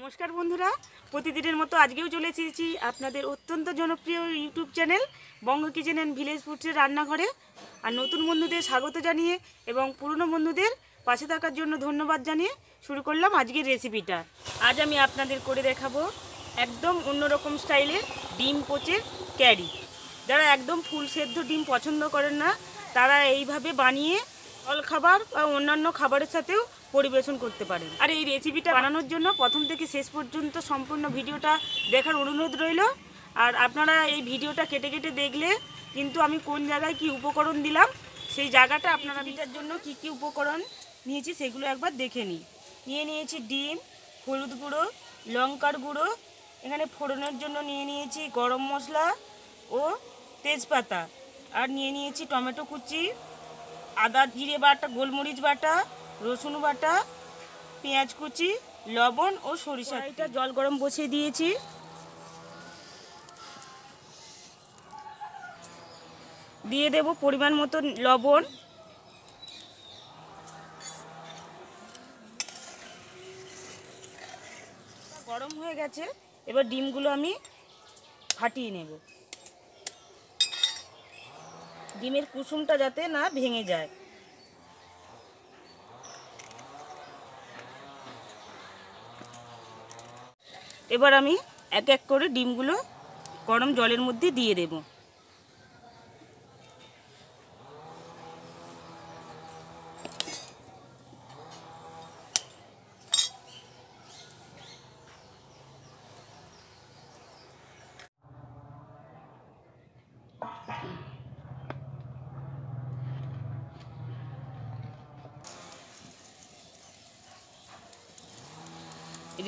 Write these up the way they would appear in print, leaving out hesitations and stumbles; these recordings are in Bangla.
নমস্কার বন্ধুরা, প্রতিদিনের মতো আজকেও চলে এসেছি আপনাদের অত্যন্ত জনপ্রিয় YouTube channel Banga kitchen and village ফুডসের রান্নাঘরে। আর নতুন বন্ধুদের স্বাগত জানিয়ে এবং পুরনো বন্ধুদের পাশে থাকার জন্য ধন্যবাদ জানিয়ে শুরু করলাম আজকের রেসিপিটা। আজ আমি আপনাদের করে দেখাবো একদম অন্যরকম স্টাইলের ডিম পোচের ক্যারি। যারা একদম ফুল সেদ্ধ ডিম পছন্দ করেন না, তারা এইভাবে বানিয়ে জলখাবার বা অন্যান্য খাবারের সাথেও পরিবেশন করতে পারেন। আর এই রেসিপিটা বানানোর জন্য প্রথম থেকে শেষ পর্যন্ত সম্পূর্ণ ভিডিওটা দেখার অনুরোধ রইল। আর আপনারা এই ভিডিওটা কেটে কেটে দেখলে কিন্তু আমি কোন জায়গায় কি উপকরণ দিলাম সেই জায়গাটা আপনারা এটার জন্য কি কি উপকরণ নিয়েছি সেগুলো একবার দেখে নিয়েছি ডিম, হলুদ গুঁড়ো, লঙ্কার গুঁড়ো, এখানে ফোড়নের জন্য নিয়েছি গরম মশলা ও তেজপাতা, আর নিয়েছি টমেটো কুচি, আদা জিরে বাটা, গোলমরিচ বাটা, রসুন বাটা, পেঁয়াজ কুচি, লবণ ও সরিষা। এটা জল গরম বসিয়ে দিয়েছি। দিয়ে দেব পরিমাণ মতো লবণ। গরম হয়ে গেছে, এবার ডিমগুলো আমি ফাটিয়ে নেব। ডিমের কুসুমটা যাতে না ভেঙে যায়। এবার আমি এক এক করে ডিমগুলো গরম জলের মধ্যে দিয়ে দেব।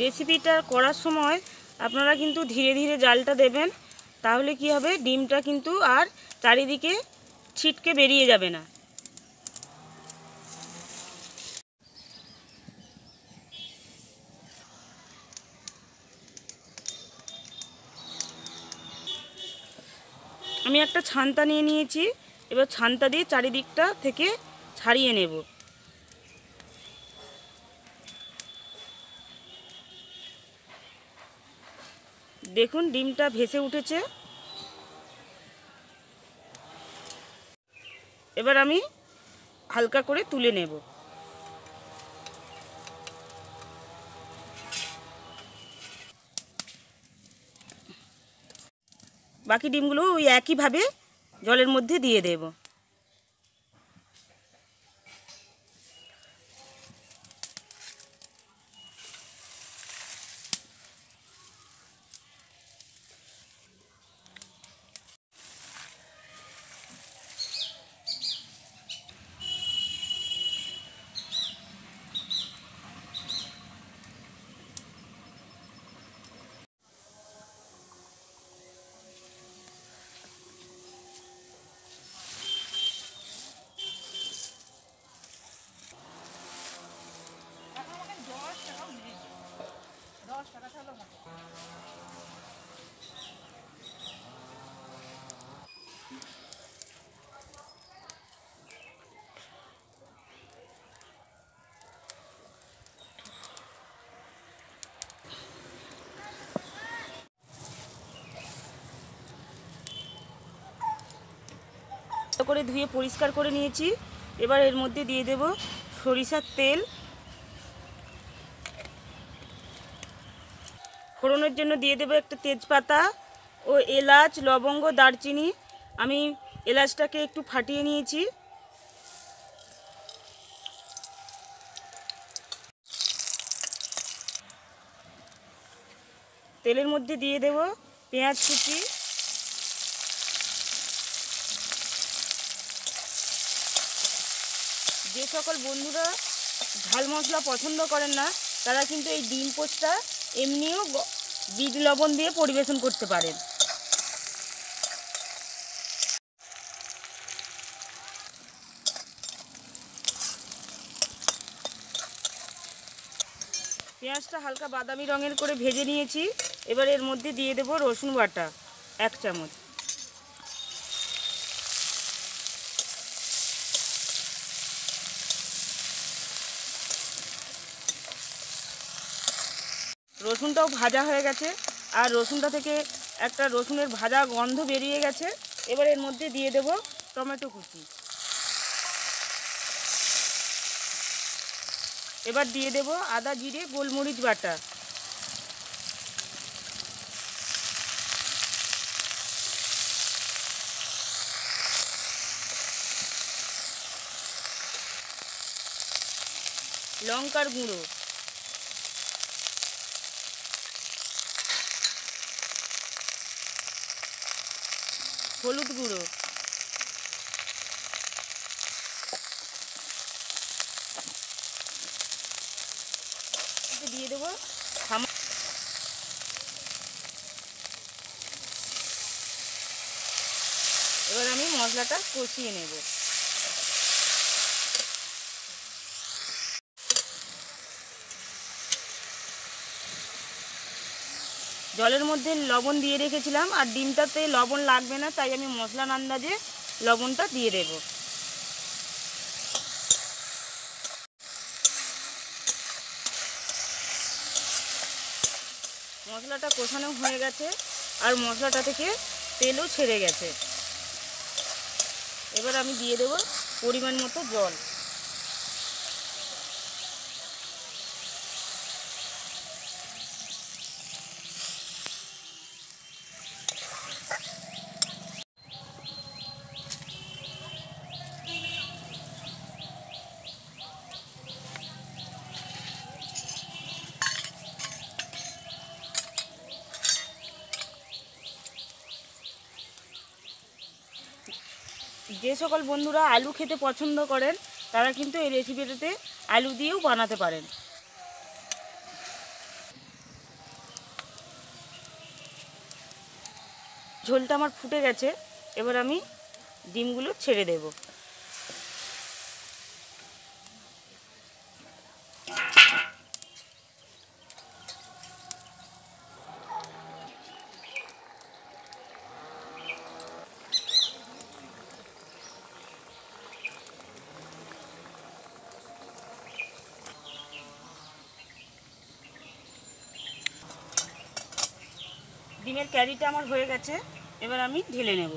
রেসিপিটা করার সময় আপনারা কিন্তু ধীরে ধীরে জালটা দেবেন, তাহলে কি হবে, ডিমটা কিন্তু আর চারিদিকে ছিটকে বেরিয়ে যাবে না। আমি একটা ছান্তা নিয়ে নিয়েছি, এবার ছান্তা দিয়ে চারিদিকটা থেকে ছাড়িয়ে নেব। দেখুন ডিমটা ভেসে উঠেছে। এবার আমি হালকা করে তুলে নেব। বাকি ডিমগুলো ওই একইভাবে জলের মধ্যে দিয়ে দেব। করে ধুয়ে পরিষ্কার করে নিয়েছি। এবার এর মধ্যে দিয়ে দেব সরিষার তেল। ফোড়নের জন্য দিয়ে দেব একটা তেজপাতা ও এলাচ, লবঙ্গ, দারচিনি। আমি এলাচটাকে একটু ফাটিয়ে নিয়েছি। তেলের মধ্যে দিয়ে দেব পেঁয়াজ কুচি, যে সকল বন্ধুরা ঝাল মশলা পছন্দ করেন না তারা কিন্তু এই ডিম পোচটা এমনিও বিট লবণ দিয়ে পরিবেশন করতে পারেন। পেঁয়াজটা হালকা বাদামি রঙের করে ভেজে নিয়েছি। এবার এর মধ্যে দিয়ে দেব রসুন বাটা 1 চামচ। রসুনটাও ভাজা হয়ে গেছে, আর রসুনটা থেকে একটা রসুনের ভাজা গন্ধ বেরিয়ে গেছে। এবার এর মধ্যে দিয়ে দেব টমেটো কুচি। এবার দিয়ে দেব আদা জিরে গোলমরিচ বাটা। লঙ্কার গুঁড়ো, হলুদ গুঁড়ো, দিয়ে দেবো এবার আমি মশলাটা কষিয়ে নেব। জলের মধ্যে লবণ দিয়ে রেখেছিলাম, আর ডিমটাতে লবণ লাগবে না, তাই আমি মশলার আন্দাজে লবণটা দিয়ে দেব। মশলাটা কষানো হয়ে গেছে, আর মশলাটা থেকে তেলও ছেড়ে গেছে। এবার আমি দিয়ে দেব পরিমাণ মতো জল। যে সকল বন্ধুরা আলু খেতে পছন্দ করেন তারা কিন্তু এই রেসিপিটাতে আলু দিয়েও বানাতে পারেন। ঝোলটা আমার ফুটে গেছে, এবার আমি ডিমগুলো ছেড়ে দেব। ডিমের ক্যারিটা আমার হয়ে গেছে, এবার আমি ঢেলে নেব।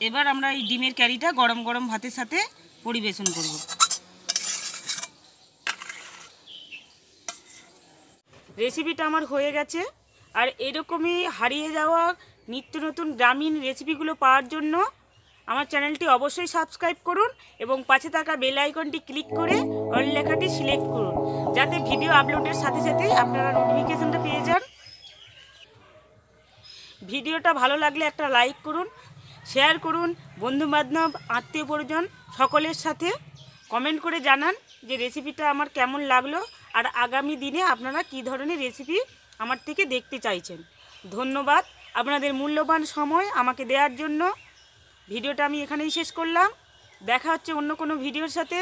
এবার আমরা এই ডিমের ক্যারিটা গরম গরম ভাতের সাথে পরিবেশন করব। রেসিপিটা আমার হয়ে গেছে, আর এরকমই হারিয়ে যাওয়া নিত্য নতুন গ্রামীণ রেসিপিগুলো পাওয়ার জন্য আমার চ্যানেলটি অবশ্যই সাবস্ক্রাইব করুন এবং পাশে থাকা বেল আইকনটি ক্লিক করে অল লেখাটি সিলেক্ট করুন, যাতে ভিডিও আপলোডের সাথে সাথেই আপনারা নোটিফিকেশনটা পেয়ে যান। ভিডিওটা ভালো লাগলে একটা লাইক করুন, শেয়ার করুন বন্ধুবান্ধব আত্মীয় পরিজন সকলের সাথে। কমেন্ট করে জানান যে রেসিপিটা আমার কেমন লাগলো, আর আগামী দিনে আপনারা কী ধরনের রেসিপি আমার থেকে দেখতে চাইছেন। ধন্যবাদ আপনাদের মূল্যবান সময় আমাকে দেওয়ার জন্য। ভিডিওটা আমি এখানেই শেষ করলাম। দেখা হচ্ছে অন্য কোনো ভিডিওর সাথে।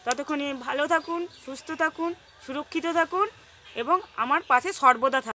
ততক্ষণে ভালো থাকুন, সুস্থ থাকুন, সুরক্ষিত থাকুন এবং আমার পাশে সর্বদা থাকুন।